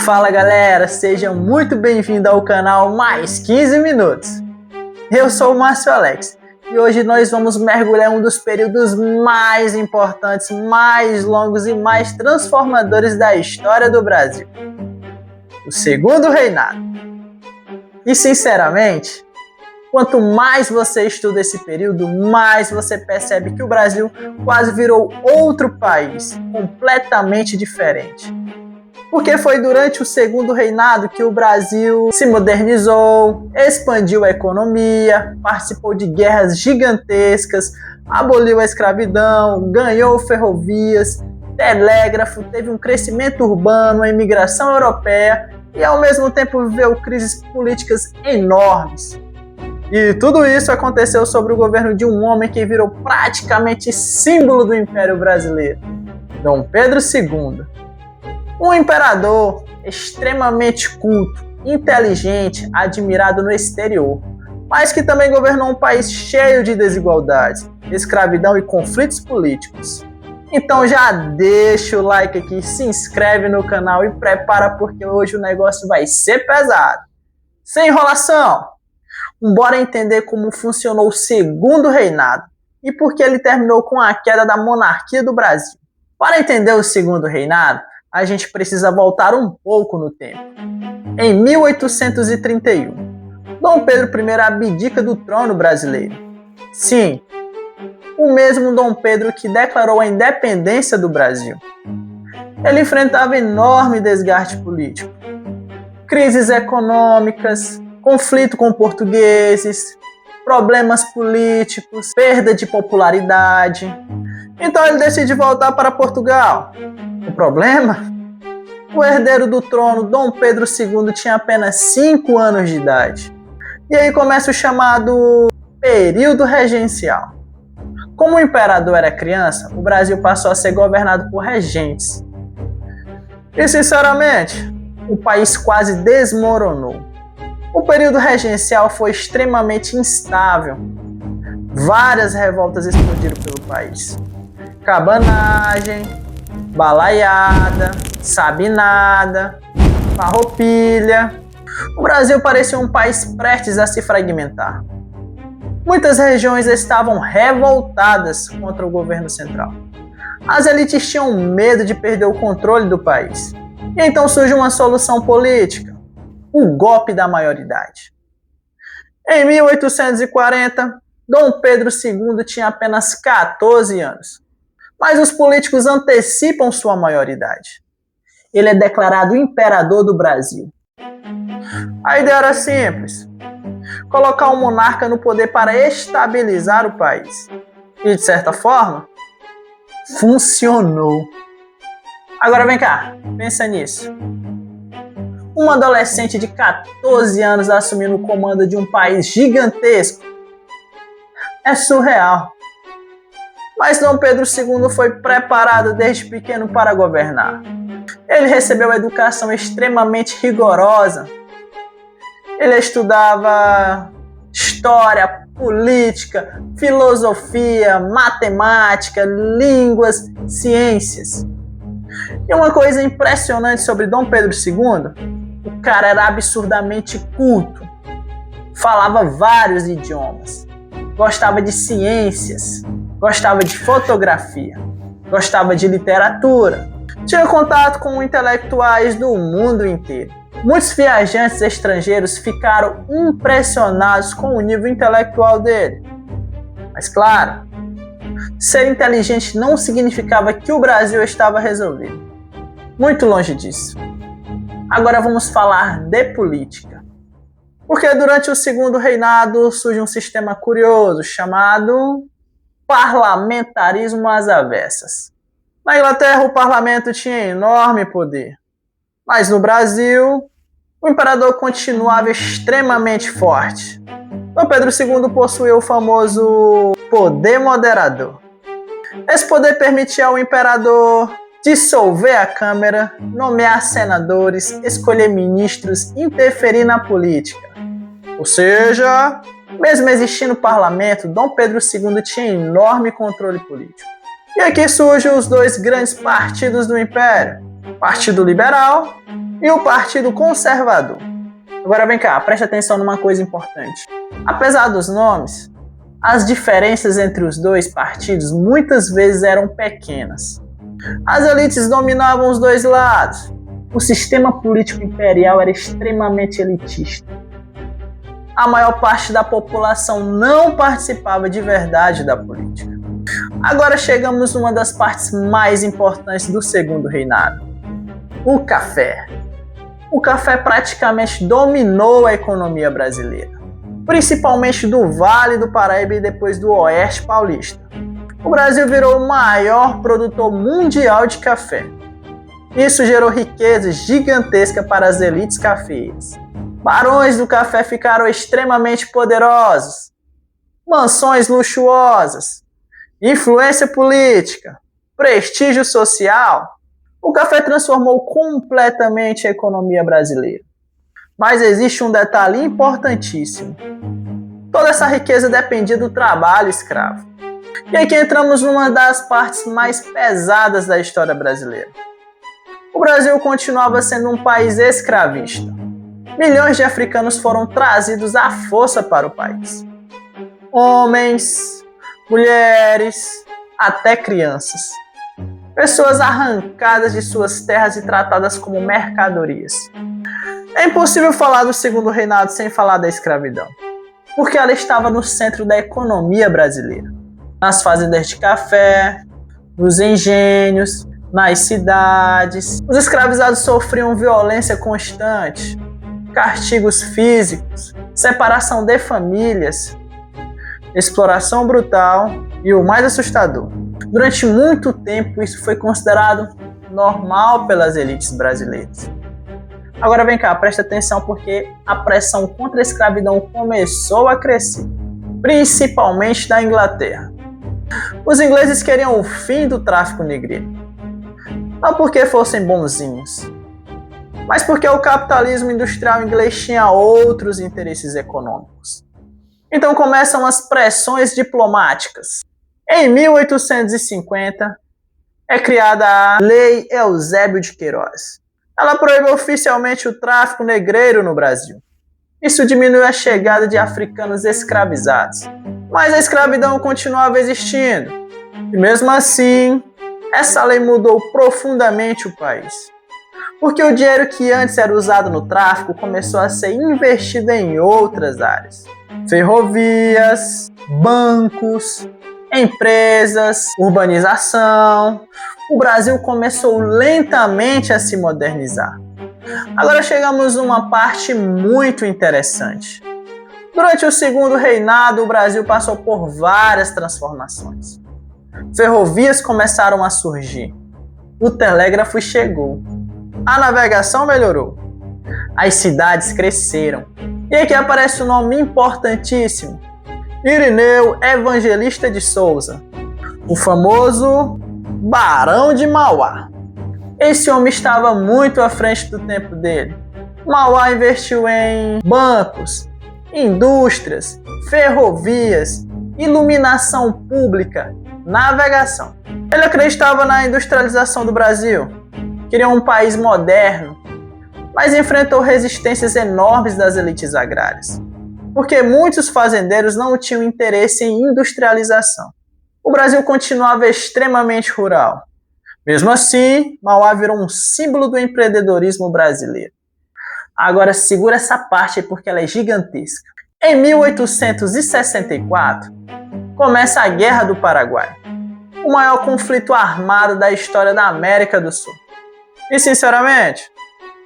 Fala galera, seja muito bem-vindo ao canal Mais 15 Minutos. Eu sou o Márcio Alex e hoje nós vamos mergulhar em um dos períodos mais importantes, mais longos e mais transformadores da história do Brasil: o Segundo Reinado. E sinceramente, quanto mais você estuda esse período, mais você percebe que o Brasil quase virou outro país, completamente diferente. Porque foi durante o Segundo Reinado que o Brasil se modernizou, expandiu a economia, participou de guerras gigantescas, aboliu a escravidão, ganhou ferrovias, telégrafo, teve um crescimento urbano, a imigração europeia e ao mesmo tempo viveu crises políticas enormes. E tudo isso aconteceu sob o governo de um homem que virou praticamente símbolo do Império Brasileiro: Dom Pedro II. Um imperador extremamente culto, inteligente, admirado no exterior, mas que também governou um país cheio de desigualdades, escravidão e conflitos políticos. Então já deixa o like aqui, se inscreve no canal e prepara porque hoje o negócio vai ser pesado. Sem enrolação, bora entender como funcionou o Segundo Reinado e por que ele terminou com a queda da monarquia do Brasil. Para entender o Segundo Reinado, a gente precisa voltar um pouco no tempo. Em 1831, Dom Pedro I abdica do trono brasileiro. Sim, o mesmo Dom Pedro que declarou a independência do Brasil. Ele enfrentava enorme desgaste político, crises econômicas, conflito com portugueses, problemas políticos, perda de popularidade. Então ele decide voltar para Portugal. O problema? O herdeiro do trono, Dom Pedro II, tinha apenas 5 anos de idade. E aí começa o chamado período regencial. Como o imperador era criança, o Brasil passou a ser governado por regentes. E sinceramente, o país quase desmoronou. O período regencial foi extremamente instável. Várias revoltas explodiram pelo país. Cabanagem, balaiada, sabinada, farroupilha. O Brasil parecia um país prestes a se fragmentar. Muitas regiões estavam revoltadas contra o governo central. As elites tinham medo de perder o controle do país. E então surge uma solução política: o golpe da maioridade. Em 1840, Dom Pedro II tinha apenas 14 anos. Mas os políticos antecipam sua maioridade. Ele é declarado imperador do Brasil. A ideia era simples: colocar um monarca no poder para estabilizar o país. E de certa forma, funcionou. Agora vem cá, pensa nisso. Um adolescente de 14 anos assumindo o comando de um país gigantesco. É surreal. Mas Dom Pedro II foi preparado desde pequeno para governar. Ele recebeu educação extremamente rigorosa. Ele estudava história, política, filosofia, matemática, línguas, ciências. E uma coisa impressionante sobre Dom Pedro II, o cara era absurdamente culto. Falava vários idiomas. Gostava de ciências. Gostava de fotografia, gostava de literatura, tinha contato com intelectuais do mundo inteiro. Muitos viajantes estrangeiros ficaram impressionados com o nível intelectual dele. Mas claro, ser inteligente não significava que o Brasil estava resolvido. Muito longe disso. Agora vamos falar de política. Porque durante o Segundo Reinado surge um sistema curioso chamado parlamentarismo às avessas. Na Inglaterra, o parlamento tinha enorme poder, mas no Brasil, o imperador continuava extremamente forte. Dom Pedro II possuía o famoso poder moderador. Esse poder permitia ao imperador dissolver a Câmara, nomear senadores, escolher ministros, interferir na política. Ou seja, mesmo existindo parlamento, Dom Pedro II tinha enorme controle político. E aqui surgem os dois grandes partidos do Império: Partido Liberal e o Partido Conservador. Agora vem cá, preste atenção numa coisa importante. Apesar dos nomes, as diferenças entre os dois partidos muitas vezes eram pequenas. As elites dominavam os dois lados. O sistema político imperial era extremamente elitista. A maior parte da população não participava de verdade da política. Agora chegamos numa das partes mais importantes do Segundo Reinado: o café. O café praticamente dominou a economia brasileira, principalmente do Vale do Paraíba e depois do Oeste Paulista. O Brasil virou o maior produtor mundial de café. Isso gerou riqueza gigantesca para as elites cafeeiras. Barões do café ficaram extremamente poderosos, mansões luxuosas, influência política, prestígio social. O café transformou completamente a economia brasileira. Mas existe um detalhe importantíssimo. Toda essa riqueza dependia do trabalho escravo. E aqui entramos numa das partes mais pesadas da história brasileira. O Brasil continuava sendo um país escravista. Milhões de africanos foram trazidos à força para o país. Homens, mulheres, até crianças. Pessoas arrancadas de suas terras e tratadas como mercadorias. É impossível falar do Segundo Reinado sem falar da escravidão, porque ela estava no centro da economia brasileira. Nas fazendas de café, nos engenhos, nas cidades. Os escravizados sofriam violência constante, castigos físicos, separação de famílias, exploração brutal e o mais assustador: durante muito tempo isso foi considerado normal pelas elites brasileiras. Agora vem cá, presta atenção, porque a pressão contra a escravidão começou a crescer, principalmente da Inglaterra. Os ingleses queriam o fim do tráfico negreiro. Não porque fossem bonzinhos, mas porque o capitalismo industrial inglês tinha outros interesses econômicos. Então começam as pressões diplomáticas. Em 1850, é criada a Lei Eusébio de Queiroz. Ela proíbe oficialmente o tráfico negreiro no Brasil. Isso diminuiu a chegada de africanos escravizados. Mas a escravidão continuava existindo. E mesmo assim, essa lei mudou profundamente o país. Porque o dinheiro que antes era usado no tráfico começou a ser investido em outras áreas. Ferrovias, bancos, empresas, urbanização. O Brasil começou lentamente a se modernizar. Agora chegamos numa parte muito interessante. Durante o Segundo Reinado, o Brasil passou por várias transformações. Ferrovias começaram a surgir. O telégrafo chegou. A navegação melhorou. As cidades cresceram. E aqui aparece um nome importantíssimo: Irineu Evangelista de Souza, o famoso Barão de Mauá. Esse homem estava muito à frente do tempo dele. Mauá investiu em bancos, indústrias, ferrovias, iluminação pública, navegação. Ele acreditava na industrialização do Brasil, queria um país moderno, mas enfrentou resistências enormes das elites agrárias, porque muitos fazendeiros não tinham interesse em industrialização. O Brasil continuava extremamente rural. Mesmo assim, Mauá virou um símbolo do empreendedorismo brasileiro. Agora segura essa parte aí porque ela é gigantesca. Em 1864, começa a Guerra do Paraguai, o maior conflito armado da história da América do Sul. E sinceramente,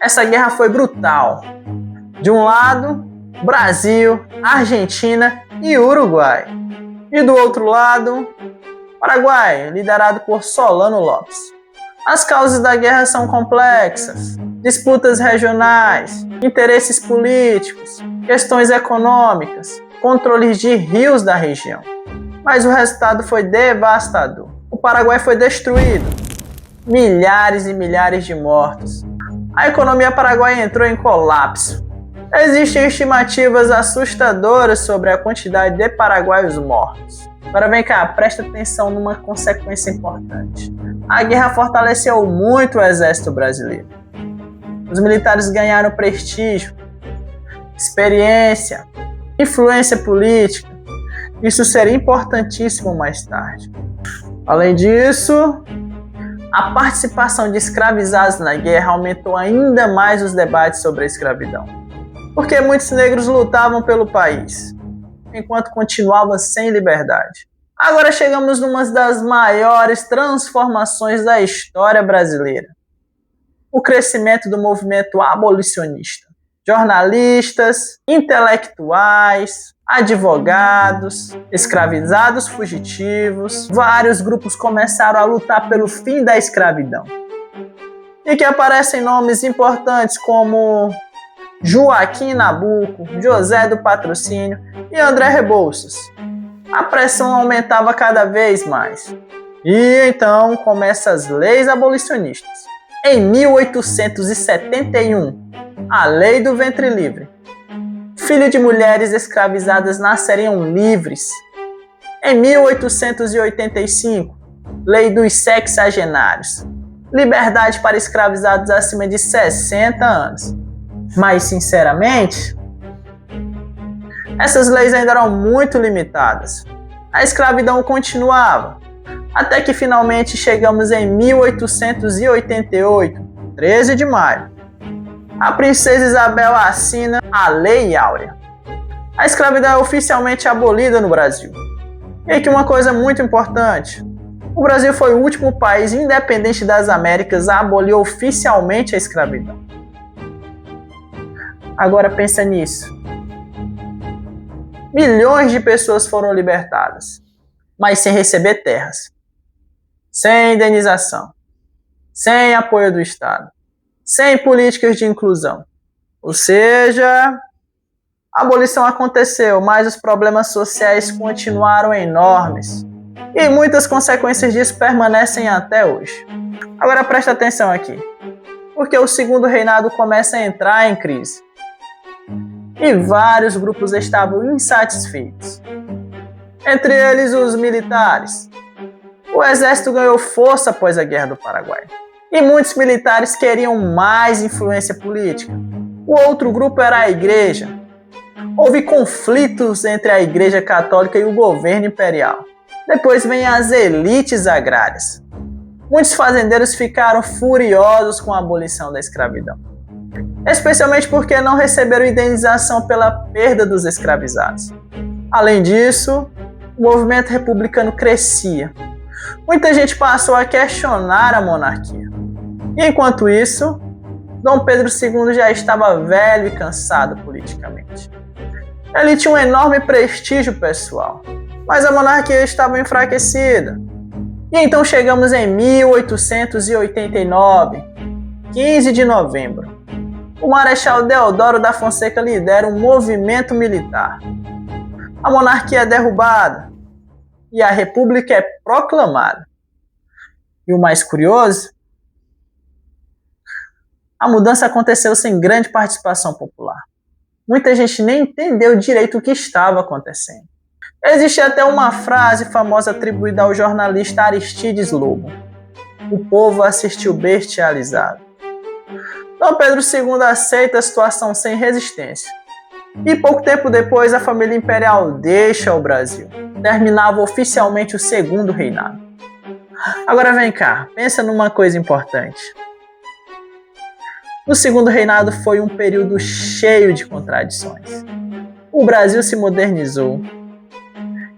essa guerra foi brutal. De um lado, Brasil, Argentina e Uruguai. E do outro lado, Paraguai, liderado por Solano Lopes. As causas da guerra são complexas: disputas regionais, interesses políticos, questões econômicas, controles de rios da região. Mas o resultado foi devastador. O Paraguai foi destruído. Milhares e milhares de mortos. A economia paraguaia entrou em colapso. Existem estimativas assustadoras sobre a quantidade de paraguaios mortos. Agora vem cá, presta atenção numa consequência importante. A guerra fortaleceu muito o exército brasileiro. Os militares ganharam prestígio, experiência, influência política. Isso seria importantíssimo mais tarde. Além disso, a participação de escravizados na guerra aumentou ainda mais os debates sobre a escravidão, porque muitos negros lutavam pelo país, enquanto continuavam sem liberdade. Agora chegamos numa das maiores transformações da história brasileira: o crescimento do movimento abolicionista. Jornalistas, intelectuais, advogados, escravizados fugitivos, vários grupos começaram a lutar pelo fim da escravidão. E que aparecem nomes importantes como Joaquim Nabuco, José do Patrocínio e André Rebouças. A pressão aumentava cada vez mais. E então começam as leis abolicionistas. Em 1871, a Lei do Ventre Livre. Filhos de mulheres escravizadas nasceriam livres. Em 1885, Lei dos Sexagenários. Liberdade para escravizados acima de 60 anos. Mas, sinceramente, essas leis ainda eram muito limitadas. A escravidão continuava, até que finalmente chegamos em 1888, 13 de maio. A princesa Isabel assina a Lei Áurea. A escravidão é oficialmente abolida no Brasil. E aqui uma coisa muito importante: o Brasil foi o último país independente das Américas a abolir oficialmente a escravidão. Agora pensa nisso. Milhões de pessoas foram libertadas, mas sem receber terras, sem indenização, sem apoio do Estado, sem políticas de inclusão. Ou seja, a abolição aconteceu, mas os problemas sociais continuaram enormes. E muitas consequências disso permanecem até hoje. Agora presta atenção aqui, porque o segundo reinado começa a entrar em crise. E vários grupos estavam insatisfeitos. Entre eles os militares. O exército ganhou força após a Guerra do Paraguai. E muitos militares queriam mais influência política. O outro grupo era a igreja. Houve conflitos entre a Igreja Católica e o governo imperial. Depois vem as elites agrárias. Muitos fazendeiros ficaram furiosos com a abolição da escravidão, especialmente porque não receberam indenização pela perda dos escravizados. Além disso, o movimento republicano crescia. Muita gente passou a questionar a monarquia. E enquanto isso, Dom Pedro II já estava velho e cansado politicamente. Ele tinha um enorme prestígio pessoal, mas a monarquia estava enfraquecida. E então chegamos em 1889, 15 de novembro. O Marechal Deodoro da Fonseca lidera um movimento militar. A monarquia é derrubada e a república é proclamada. E o mais curioso, a mudança aconteceu sem grande participação popular. Muita gente nem entendeu direito o que estava acontecendo. Existe até uma frase famosa atribuída ao jornalista Aristides Lobo: o povo assistiu bestializado. Dom Pedro II aceita a situação sem resistência. E pouco tempo depois a família imperial deixa o Brasil. Terminava oficialmente o segundo reinado. Agora vem cá, pensa numa coisa importante. O segundo reinado foi um período cheio de contradições. O Brasil se modernizou,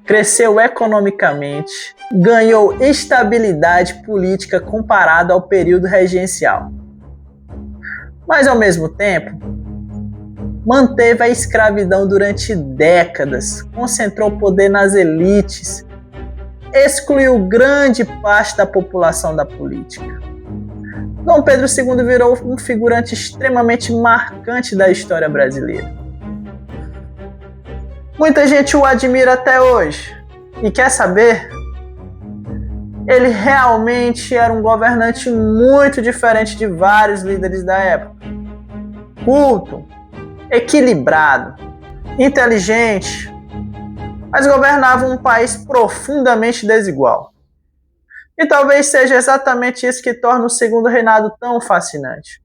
cresceu economicamente, ganhou estabilidade política comparado ao período regencial. Mas, ao mesmo tempo, manteve a escravidão durante décadas, concentrou o poder nas elites, excluiu grande parte da população da política. Dom Pedro II virou um figurante extremamente marcante da história brasileira. Muita gente o admira até hoje. E quer saber? Ele realmente era um governante muito diferente de vários líderes da época. Culto, equilibrado, inteligente, mas governava um país profundamente desigual. E talvez seja exatamente isso que torna o Segundo Reinado tão fascinante.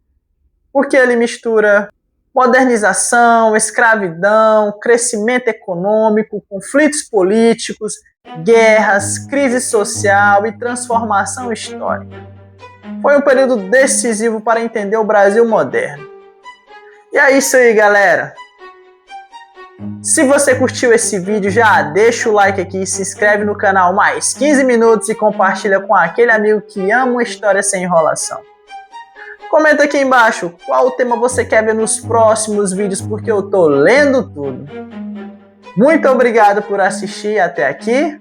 Porque ele mistura modernização, escravidão, crescimento econômico, conflitos políticos, guerras, crise social e transformação histórica. Foi um período decisivo para entender o Brasil moderno. E é isso aí, galera. Se você curtiu esse vídeo, já deixa o like aqui, se inscreve no canal Mais 15 Minutos e compartilha com aquele amigo que ama uma história sem enrolação. Comenta aqui embaixo qual tema você quer ver nos próximos vídeos, porque eu tô lendo tudo. Muito obrigado por assistir até aqui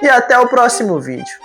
e até o próximo vídeo.